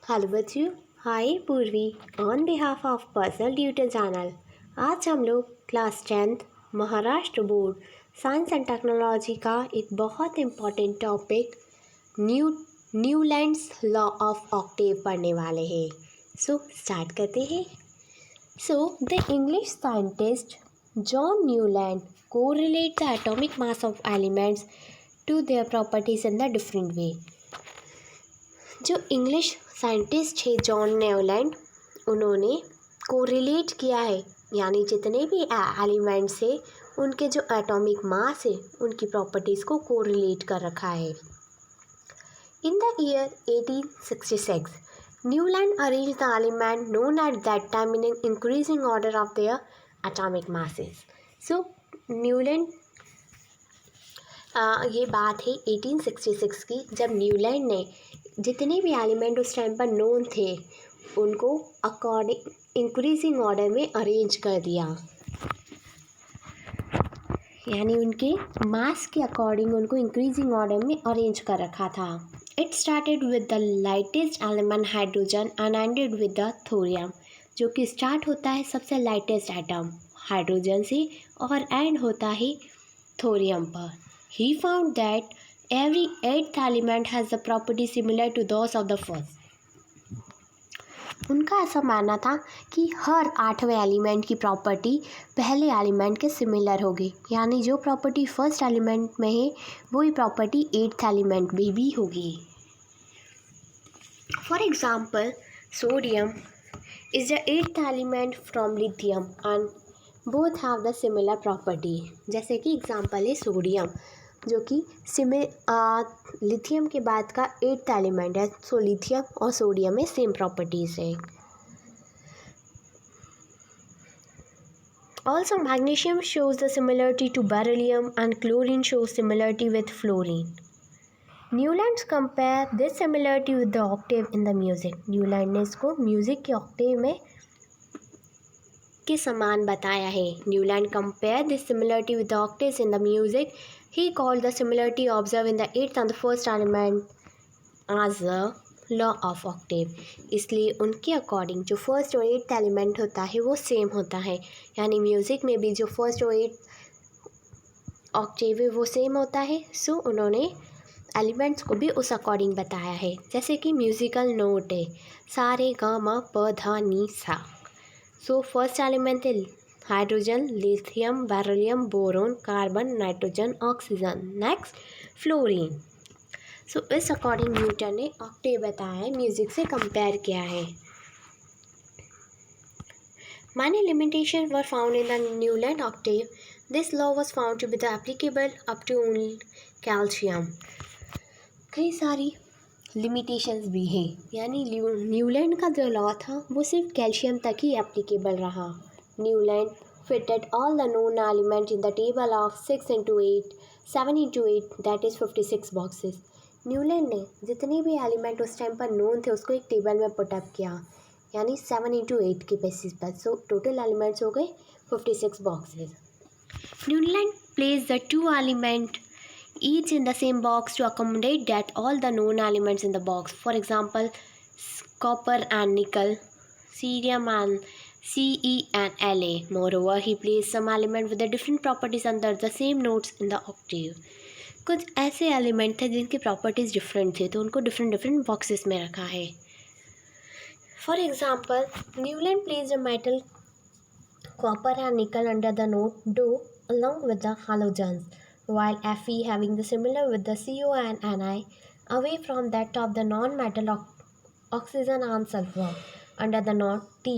Hello बच्चों, hi Purvi on behalf of personal tutor channel. आज हम लोग class 10th Maharashtra board science and technology का एक बहुत important topic Newlands law of octave पढ़ने वाले हैं। सो स्टार्ट करते हैं। So the English scientist John Newland correlate the atomic mass of elements to their properties in the different way. जो English scientist है जॉन न्यूलैंड, उन्होंने correlate किया है, यानी जितने भी एलिमेंट्स है उनके जो एटॉमिक मास है उनकी प्रॉपर्टीज़ को कोरिलेट कर रखा है। In the year 1866 Newland arrange the element known at that time in increasing order of their atomic masses. So Newland ये बात है 1866 की, जब न्यूलैंड ने जितने भी एलिमेंट उस टाइम पर नोन थे उनको अकॉर्डिंग इंक्रीजिंग ऑर्डर में अरेंज कर दिया, यानी उनके मास के अकॉर्डिंग उनको इंक्रीजिंग ऑर्डर में अरेंज कर रखा था। It started with the lightest element hydrogen and ended with the thorium, जो कि स्टार्ट होता है सबसे लाइटेस्ट एटम हाइड्रोजन से और एंड होता है थोरियम पर। He found that every eighth element has the property similar to those of the first. उनका ऐसा मानना था कि हर 8वें एलिमेंट की प्रॉपर्टी पहले एलिमेंट के सिमिलर होगी, यानी जो प्रॉपर्टी फर्स्ट एलिमेंट में है वही प्रॉपर्टी 8th एलिमेंट में भी होगी। For example, sodium is the 8th element from lithium and both have the similar property. जैसे कि एग्जाम्पल है सोडियम, जो कि लिथियम के बाद का 8th एलिमेंट है। सो लिथियम और सोडियम में सेम प्रॉपर्टीज़ है। Also magnesium shows the similarity to beryllium and chlorine shows similarity with fluorine. Newlands compare this similarity with the octave in the music. Newland ने इसको music के Octave में के समान बताया है। Newland compare this similarity with the octaves in the music. He called the similarity observed in the 8th and the first element as the law of octave। इसलिए उनके अकॉर्डिंग जो फर्स्ट और 8th एलिमेंट होता है वो same होता है, यानी म्यूज़िक में भी जो फर्स्ट और 8th ऑक्टेव है वो सेम होता है। सो उन्होंने एलिमेंट्स को भी उस अकॉर्डिंग बताया है। जैसे कि म्यूज़िकल नोट है सा रे गा मा प धा नी सा। सो फर्स्ट एलिमेंट है hydrogen, lithium, beryllium, boron, carbon, nitrogen, oxygen. Next fluorine. So इस अकॉर्डिंग न्यूटन ने ऑक्टेव बताया है, म्यूजिक से कंपेयर किया है। Many limitations were found in the Newland octave. This law was found to be the applicable up to only calcium। कई सारी limitations भी हैं, यानी न्यूलैंड का जो लॉ था वो सिर्फ कैल्शियम तक ही एप्लीकेबल रहा। Newland fitted all the known elements in the table of 6 into 8, 7 into 8, that is 56 boxes। Newland ने जितने भी एलिमेंट उस टाइम पर नोन थे उसको एक टेबल में पुटअप किया, यानी 7 into 8 के बेसिस पर। सो टोटल एलिमेंट्स हो गए 56 boxes. Newland place the 2 element each in the same box to accommodate that all the known elements in the box. For example, copper and nickel, cerium and Ce and La. Moreover, he placed some element with the different properties under the same notes in the octave। कुछ ऐसे element थे जिनकी properties different थे, तो उनको different boxes में रखा है। For example, Newland placed a metal copper and nickel under the note do along with the halogens, while Fe having the similar with the Co and Ni away from that of the non-metal oxygen and sulfur under the note Ti।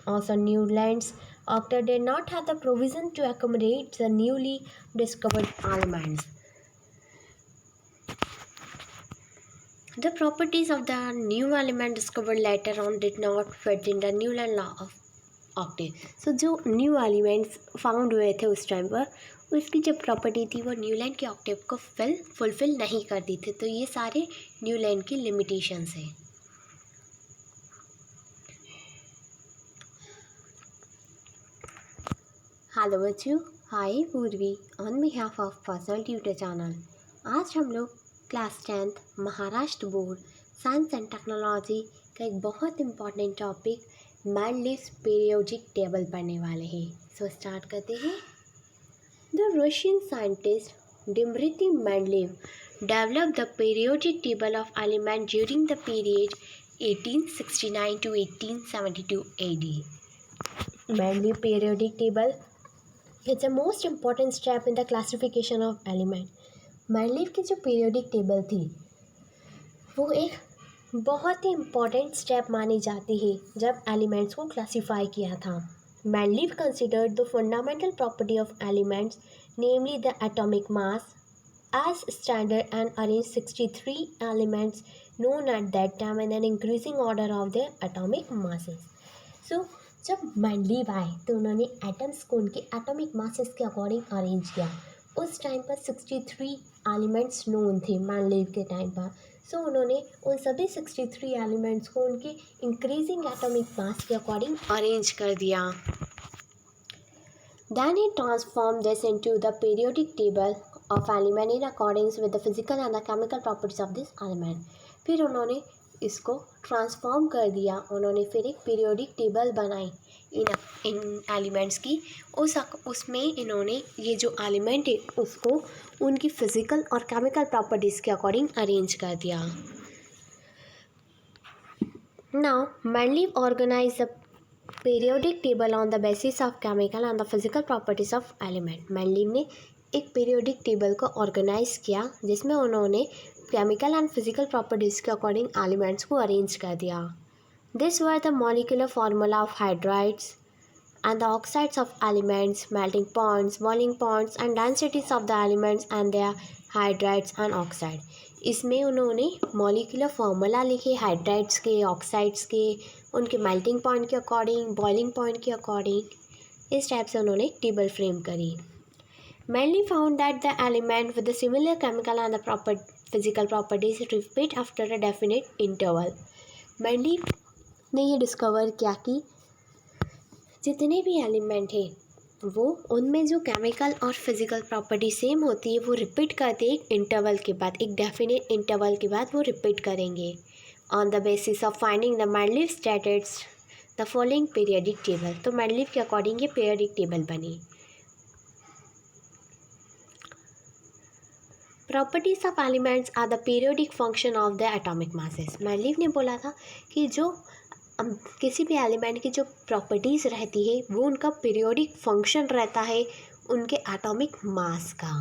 Also, Newland's octave did not have the provision to accommodate the newly discovered elements। The properties of the new element discovered later on did not fit in the Newland law of octave। So, जो new elements found हुए थे उस time पर, उसकी जो property थी वो Newland के ऑक्टेव को फुलफिल नहीं करती थी। तो ये सारे न्यूलैंड की लिमिटेशंस हैं। हेलो बच्चों, hi Purvi on behalf of personal tutor channel. आज हम लोग class 10th Maharashtra board science and technology का एक बहुत important topic Mendeleev's periodic table पढ़ने वाले हैं। सो स्टार्ट करते हैं। The Russian scientist Dmitri Mendeleev developed the periodic table of elements during the period 1869 to 1872 AD. Mendeleev periodic table is the most important step in the classification of element. Mendeleev की जो periodic table थी वो एक बहुत ही important step मानी जाती है जब एलिमेंट्स को क्लासीफाई किया था। Mendeleev considered the fundamental property of elements, namely the atomic mass, as standard and arranged 63 elements known at that time in an increasing order of their atomic masses. So, जब Mendeleev आए तो उन्होंने atoms को उनके atomic masses के according arrange किया। उस time पर 63 एलिमेंट्स नोन थे मेंडलीव के टाइम पर। सो उन्होंने उन सभी 63 एलिमेंट्स को उनके इंक्रीजिंग एटॉमिक मास के अकॉर्डिंग अरेंज कर दिया। Then he transformed this into the periodic table of element in accordance with the physical and the chemical properties of this element. फिर उन्होंने इसको ट्रांसफॉर्म कर दिया। उन्होंने फिर एक पीरियोडिक टेबल बनाई इन एलिमेंट्स की। उसमें इन्होंने ये जो एलिमेंट है उसको उनकी फिजिकल और केमिकल प्रॉपर्टीज़ के अकॉर्डिंग अरेंज कर दिया। Now Mendeleev organize the periodic table on the basis of chemical and the physical properties of element. Mendeleev ने एक periodic table को organize किया जिसमें उन्होंने chemical and physical properties के according elements को arrange कर दिया। These were the molecular formula of hydrides and the oxides of elements, melting points, boiling points and densities of the elements and their hydrides and oxide. इसमें उन्होंने molecular formula लिखे hydrides के, oxides के, उनके melting point के according, boiling point के according. इस type से उन्होंने टेबल फ्रेम करी। Mainly found that the element with the similar chemical and the physical properties repeat after a definite interval. Mainly ने ये डिस्कवर किया कि जितने भी एलिमेंट हैं वो उनमें जो केमिकल और फिज़िकल प्रॉपर्टी सेम होती है वो रिपीट करते एक इंटरवल के बाद, एक डेफिनेट इंटरवल के बाद वो रिपीट करेंगे। On the basis of finding the Mendeleev stated the following periodic table. तो मेंडलीव के अकॉर्डिंग ये पीरियडिक टेबल बनी। Properties of elements are the periodic function of the atomic masses. Mendeleev ने बोला था कि जो किसी भी एलिमेंट की जो प्रॉपर्टीज़ रहती है वो उनका पीरियोडिक फंक्शन रहता है उनके एटॉमिक मास का।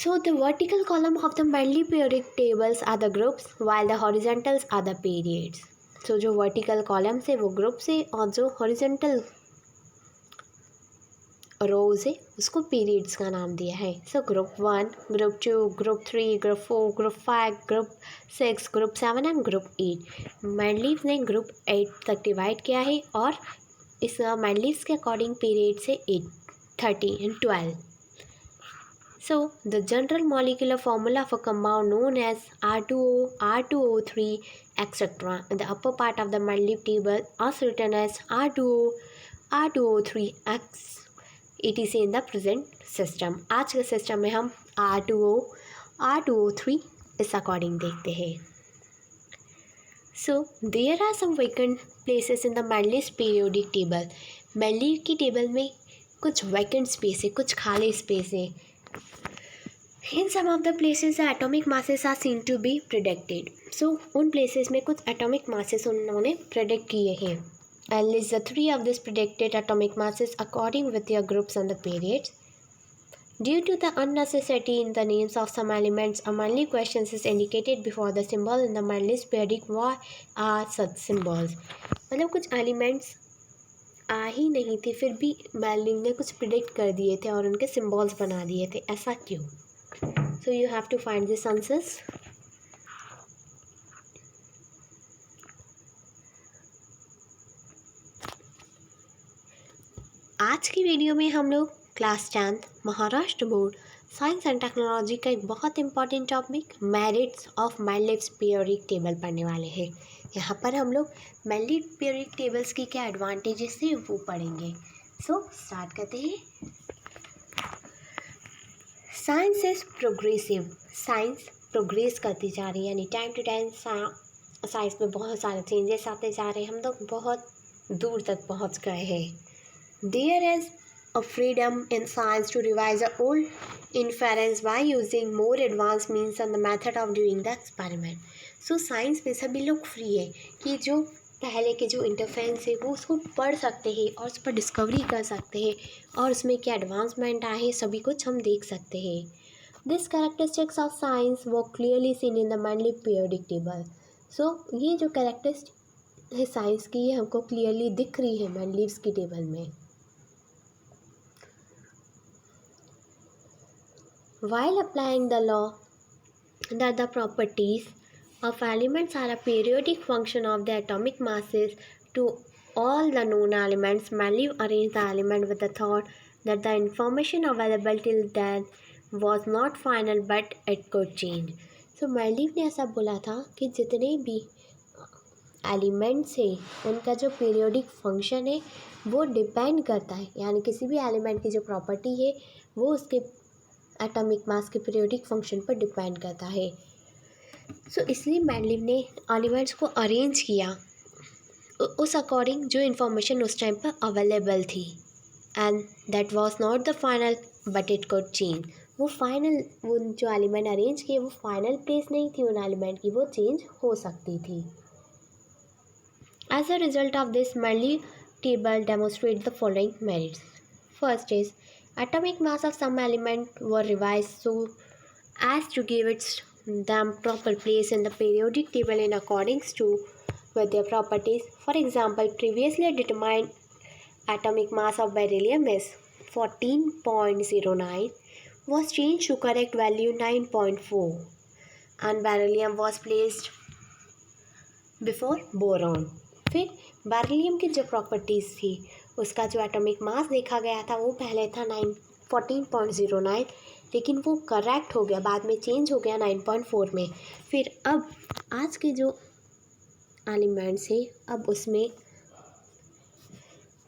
So the vertical column of the Mendeleev periodic tables are the groups while the horizontals are the periods. So जो वर्टिकल कॉलम से वो ग्रुप्स है और जो हॉरिजॉन्टल रोज है उसको पीरियड्स का नाम दिया है। So group 1, group 2, group 3, group 4, group 5, group 6, group 7 and group 8। Mendeleev ने ग्रुप 8 तक डिवाइड किया है और इस मेंडलीव्स के अकॉर्डिंग पीरियड्स है 8, 30 and 12। So the general molecular formula for compound known as R2O, R2O3 etcetera in the upper part of the Mendeleev table are written as R2O, R2O3X ETC in the present system. आज के system में हम R2O, R2O3 इस according देखते हैं। So there are some vacant places in the Mendeleev periodic table. Mendeleev की table में कुछ वैकेंट स्पेस है, कुछ खाली स्पेस है। In some of the places the atomic masses are seen to be predicted. So उन प्लेसेस में कुछ एटॉमिक मासेस उन्होंने प्रिडिक्ट किए हैं। And list the 3 of these predicted atomic masses according with their groups and the periods. Due to the unnecessity in the names of some elements, a Mendeleev question is indicated before the symbol in the Mendeleev periodic. What are such symbols? मतलब कुछ elements आ ही नहीं थे फिर भी Mendeleev ने कुछ predict कर दिए थे और उनके सिम्बॉल्स बना दिए थे। ऐसा क्यों? So you have to find this answers. आज की वीडियो में हम लोग class 10th Maharashtra board science and technology का एक बहुत important topic merits of Mendeleev's periodic table पढ़ने वाले हैं। यहाँ पर हम लोग मेंडलीव पीरियोडिक टेबल्स की क्या एडवांटेजेस है वो पढ़ेंगे। सो स्टार्ट करते हैं। Science is progressive. Science progress करती जा रही है, यानी टाइम टू टाइम साइंस में बहुत सारे चेंजेस आते जा रहे हैं, हम लोग बहुत दूर तक पहुंच गए हैं। There is a freedom in science to revise the old inference by using more advanced means and the method of doing the experiment. So science में सभी लोग फ्री है कि जो पहले के जो इंटरफेरेंस है वो उसको पढ़ सकते हैं और उस पर डिस्कवरी कर सकते हैं और उसमें क्या एडवांसमेंट आए हैं सभी कुछ हम देख सकते हैं। दिस कैरेक्टरिस्टिक्स ऑफ साइंस वो clearly seen in the Mendeleev periodic table. So ये जो कैरेक्टरिस्टिक है साइंस की ये हमको क्लियरली दिख रही है मैंडलीव्स की टेबल में। While applying the law that the properties of elements are a periodic function of the atomic masses to all the known elements, Mendeleev arranged the element with the thought that the information available till then was not final but it could change. So Mendeleev ने ऐसा बोला था कि जितने भी elements है उनका जो पीरियोडिक फंक्शन है वो डिपेंड करता है, यानी किसी भी एलिमेंट की जो प्रॉपर्टी है वो उसके एटॉमिक मास के पीरियोडिक फंक्शन पर डिपेंड करता है। सो इसलिए मैंडलीव ने एलिमेंट्स को अरेंज किया उस अकॉर्डिंग जो इन्फॉर्मेशन उस टाइम पर अवेलेबल थी, and that was not the final but it could change. वो फाइनल वो जो एलिमेंट अरेंज किए वो फाइनल प्लेस नहीं थी उन एलिमेंट की, वो चेंज हो सकती थी। As a result of this Mendeleev table demonstrate the following merits. First is atomic mass of some element were revised so as to give them proper place in the periodic table in accordance to with their properties. For example, previously determined atomic mass of beryllium is 14.09 was changed to correct value 9.4 and beryllium was placed before boron. फिर beryllium की जो properties थी उसका जो atomic मास देखा गया था वो पहले था 14.09, लेकिन वो करेक्ट हो गया, बाद में चेंज हो गया 9.4 में। फिर अब आज के जो एलिमेंट्स है अब उसमें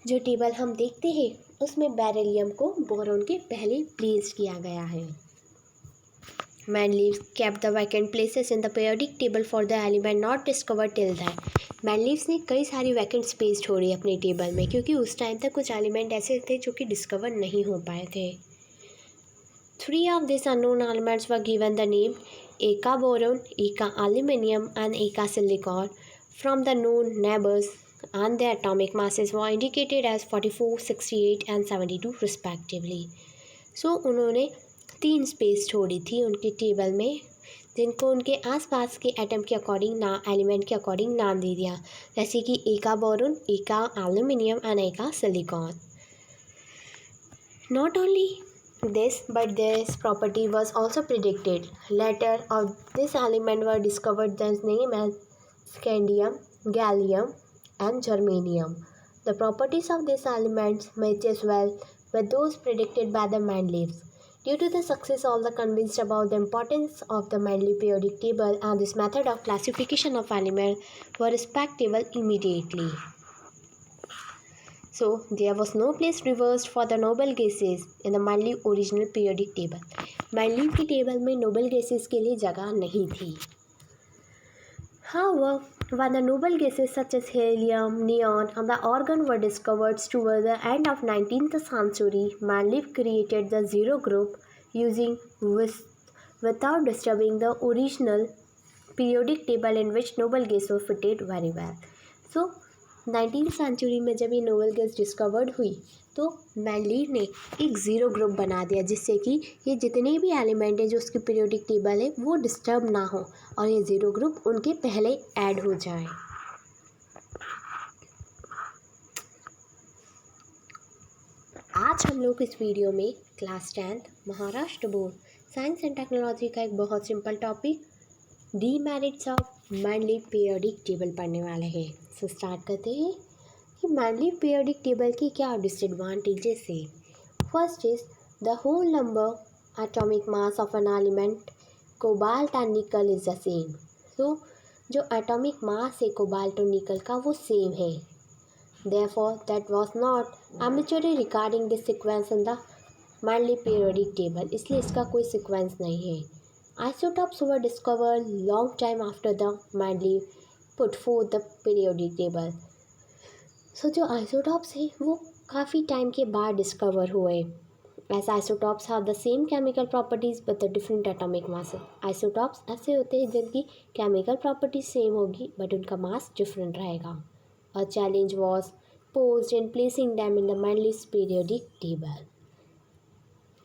जो टेबल हम देखते हैं उसमें बेरिलियम को बोरॉन के पहले प्लेस किया गया है। Mendeleev kept the vacant places in the periodic table for the element not discovered till then. Mendeleev ने कई सारी वैकेंट स्पेस छोड़ी अपनी टेबल में क्योंकि उस टाइम तक कुछ एलिमेंट ऐसे थे जो कि डिस्कवर नहीं हो पाए थे। 3 of these unknown elements were given the name Eka boron, Eka aluminium and Eka silicon from the known neighbors, and their atomic masses were indicated as 44, 68 and 72 respectively. So उन्होंने 3 space छोड़ी थी उनकी table में जिनको उनके आसपास के atom के अकॉर्डिंग एलिमेंट के अकॉर्डिंग नाम दे दिया, जैसे कि एका बोरोन, एका एल्यूमिनियम एंड एका silicon. Not only this but this property was also predicted. Later of this element were discovered the name as scandium, gallium and germanium. The properties of these elements matches well with those predicted by the Mendeleev. Due to the success of the convinced about the importance of the Mendeleev periodic table and this method of classification of elements were respectable immediately. So there was no place reversed for the noble gases in the Mendeleev original periodic table. Mendeleev की table में noble gases के लिए जगह नहीं थी। However, when the noble gases such as helium, neon, and the argon were discovered toward the end of 19th century, Mendeleev created the zero group using without disturbing the original periodic table in which noble gases were fitted very well. So 19th century में जब ये noble gas discovered हुई तो Mendeleev ने एक zero group बना दिया जिससे कि ये जितने भी एलिमेंट हैं जो उसकी पीरियोडिक टेबल है वो डिस्टर्ब ना हो और ये ज़ीरो ग्रुप उनके पहले ऐड हो जाए। आज हम लोग इस वीडियो में class 10th Maharashtra board science and technology का एक बहुत simple topic demerits of Mendeleev periodic table पढ़ने वाले हैं। सो स्टार्ट करते हैं कि मेंडलीव पीरियोडिक टेबल की क्या डिसएडवांटेजेस है। First is the whole number atomic mass of an element cobalt and nickel is the same. So जो एटॉमिक मास है कोबाल्ट और निकल का वो सेम है। Therefore that was not arbitrary regarding this sequence in the Mendeleev periodic table, इसलिए इसका कोई सीक्वेंस नहीं है। Isotopes were discovered long time after the Mendeleev put forth the periodic table. So जो isotopes हैं वो काफ़ी टाइम के बाद डिस्कवर हुए. As isotopes have the same chemical properties but the different atomic masses. Isotopes ऐसे होते हैं जिनकी chemical properties same होगी but उनका mass different रहेगा. A challenge was posed in placing them in the Mendeleev's periodic table.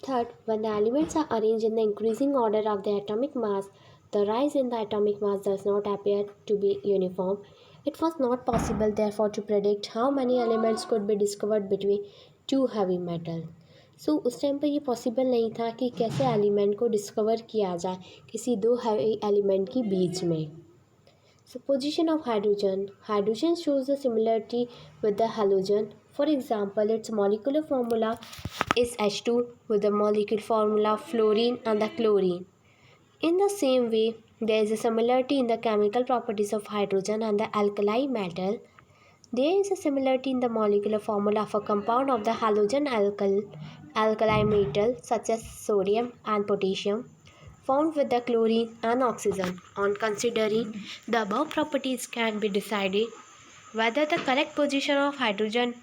Third, when the elements are arranged in the increasing order of their atomic mass, the rise in the atomic mass does not appear to be uniform. It was not possible, therefore, to predict how many elements could be discovered between two heavy metals. सो उस time पर ये possible नहीं था कि कैसे element को discover किया जाए किसी दो हैवी एलिमेंट के बीच में. So position of hydrogen. Hydrogen shows the similarity with the halogen. For example, its molecular formula is H2 with the molecular formula fluorine and the chlorine. In the same way, there is a similarity in the chemical properties of hydrogen and the alkali metal. There is a similarity in the molecular formula of a compound of the halogen alkali metal such as sodium and potassium found with the chlorine and oxygen. On considering the above properties can be decided whether the correct position of hydrogen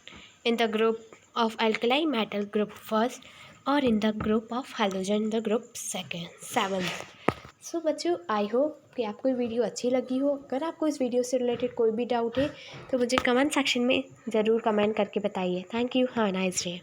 in the group of alkali metal group first or in the group of halogen the group seventh. सो बच्चों I hope कि आपको ये video अच्छी लगी हो. अगर आपको इस वीडियो से रिलेटेड कोई भी डाउट है तो मुझे कमेंट सेक्शन में ज़रूर कमेंट करके बताइए. Thank you. Have a nice day.